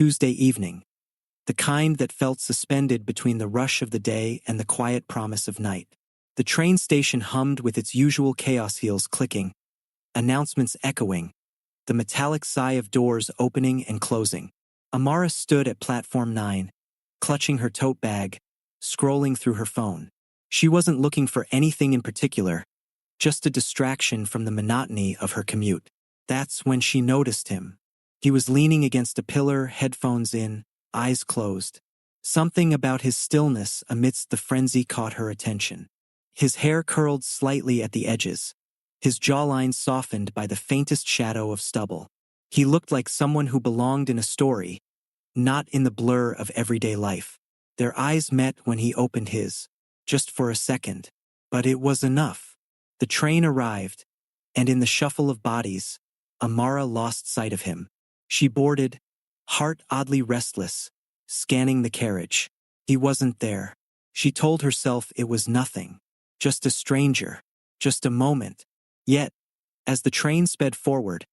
Tuesday evening, the kind that felt suspended between the rush of the day and the quiet promise of night. The train station hummed with its usual chaos, heels clicking, announcements echoing, the metallic sigh of doors opening and closing. Amara stood at platform 9, clutching her tote bag, scrolling through her phone. She wasn't looking for anything in particular, just a distraction from the monotony of her commute. That's when she noticed him. He was leaning against a pillar, headphones in, eyes closed. Something about his stillness amidst the frenzy caught her attention. His hair curled slightly at the edges, his jawline softened by the faintest shadow of stubble. He looked like someone who belonged in a story, not in the blur of everyday life. Their eyes met when he opened his, just for a second. But it was enough. The train arrived, and in the shuffle of bodies, Amara lost sight of him. She boarded, heart oddly restless, scanning the carriage. He wasn't there. She told herself it was nothing. Just a stranger. Just a moment. Yet, as the train sped forward,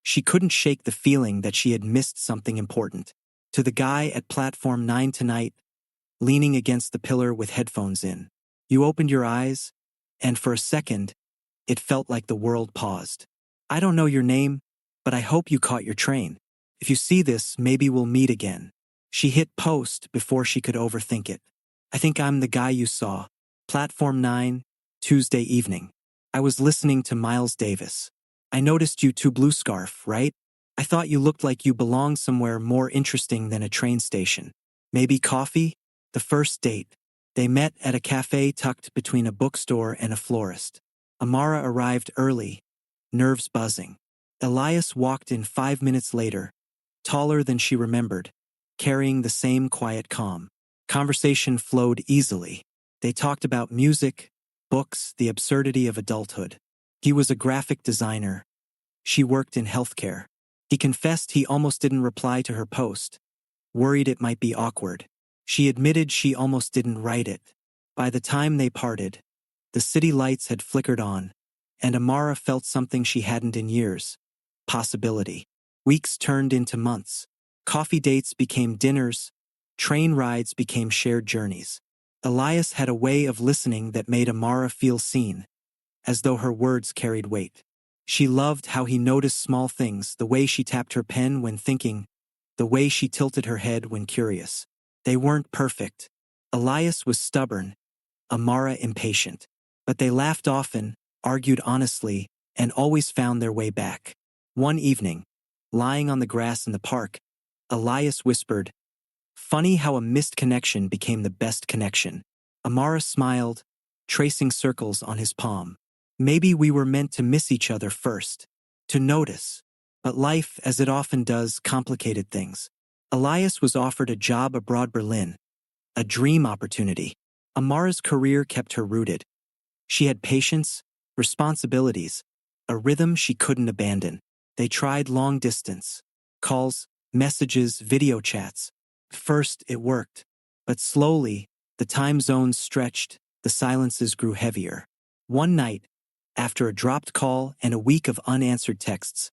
she couldn't shake the feeling that she had missed something important. To the guy at platform 9 tonight, leaning against the pillar with headphones in, you opened your eyes, and for a second, it felt like the world paused. I don't know your name, but I hope you caught your train. If you see this, maybe we'll meet again. She hit post before she could overthink it. I think I'm the guy you saw. Platform 9, Tuesday evening. I was listening to Miles Davis. I noticed you too. Blue scarf, right? I thought you looked like you belonged somewhere more interesting than a train station. Maybe coffee? The first date. They met at a cafe tucked between a bookstore and a florist. Amara arrived early, nerves buzzing. Elias walked in 5 minutes later, taller than she remembered, carrying the same quiet calm. Conversation flowed easily. They talked about music, books, the absurdity of adulthood. He was a graphic designer. She worked in healthcare. He confessed he almost didn't reply to her post, worried it might be awkward. She admitted she almost didn't write it. By the time they parted, the city lights had flickered on, and Amara felt something she hadn't in years. Possibility. Weeks turned into months. Coffee dates became dinners. Train rides became shared journeys. Elias had a way of listening that made Amara feel seen, as though her words carried weight. She loved how he noticed small things, the way she tapped her pen when thinking, the way she tilted her head when curious. They weren't perfect. Elias was stubborn, Amara impatient. But they laughed often, argued honestly, and always found their way back. One evening, lying on the grass in the park, Elias whispered, "Funny how a missed connection became the best connection." Amara smiled, tracing circles on his palm. Maybe we were meant to miss each other first, to notice. But life, as it often does, complicated things. Elias was offered a job abroad, Berlin, a dream opportunity. Amara's career kept her rooted. She had patience, responsibilities, a rhythm she couldn't abandon. They tried long distance, calls, messages, video chats. First, it worked. But slowly, the time zones stretched, the silences grew heavier. One night, after a dropped call and a week of unanswered texts,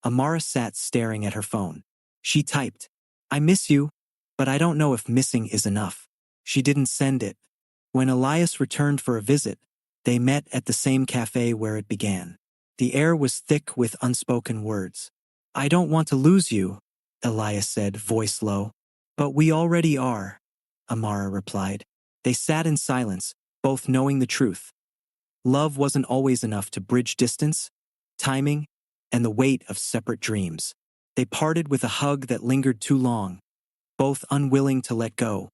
Amara sat staring at her phone. She typed, "I miss you, but I don't know if missing is enough." She didn't send it. When Elias returned for a visit, they met at the same cafe where it began. The air was thick with unspoken words. "I don't want to lose you," Elias said, voice low. "But we already are," Amara replied. They sat in silence, both knowing the truth. Love wasn't always enough to bridge distance, timing, and the weight of separate dreams. They parted with a hug that lingered too long, both unwilling to let go,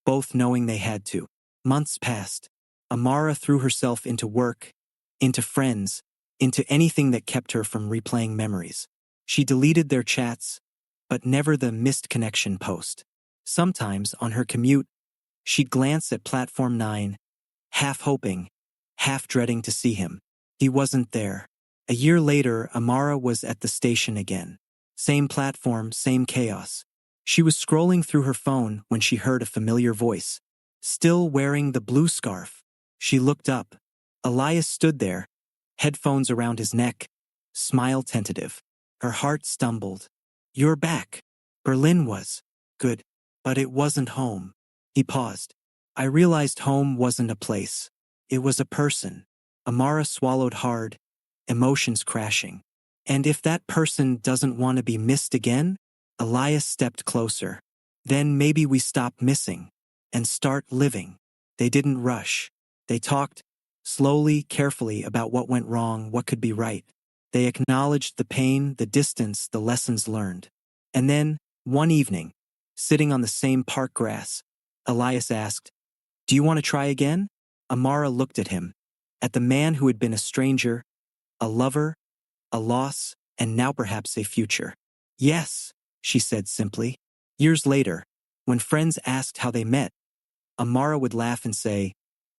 both knowing they had to. Months passed. Amara threw herself into work, into friends, into anything that kept her from replaying memories. She deleted their chats, but never the missed connection post. Sometimes, on her commute, she'd glance at platform 9, half hoping, half dreading to see him. He wasn't there. A year later, Amara was at the station again. Same platform, same chaos. She was scrolling through her phone when she heard a familiar voice. Still wearing the blue scarf. She looked up. Elias stood there, headphones around his neck, smile tentative. Her heart stumbled. "You're back." Berlin was good, but it wasn't home. He paused. I realized home wasn't a place. It was a person. Amara swallowed hard, emotions crashing. And if that person doesn't want to be missed again? Elias stepped closer. Then maybe we stop missing and start living. They didn't rush. They talked slowly, carefully about what went wrong, what could be right. They acknowledged the pain, the distance, the lessons learned. And then, one evening, sitting on the same park grass, Elias asked, "Do you want to try again?" Amara looked at him, at the man who had been a stranger, a lover, a loss, and now perhaps a future. "Yes," she said simply. Years later, when friends asked how they met, Amara would laugh and say,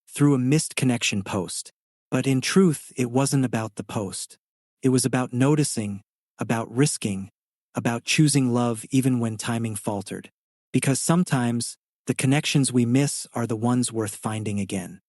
"Through a missed connection post." But in truth, it wasn't about the post. It was about noticing, about risking, about choosing love even when timing faltered. Because sometimes, the connections we miss are the ones worth finding again.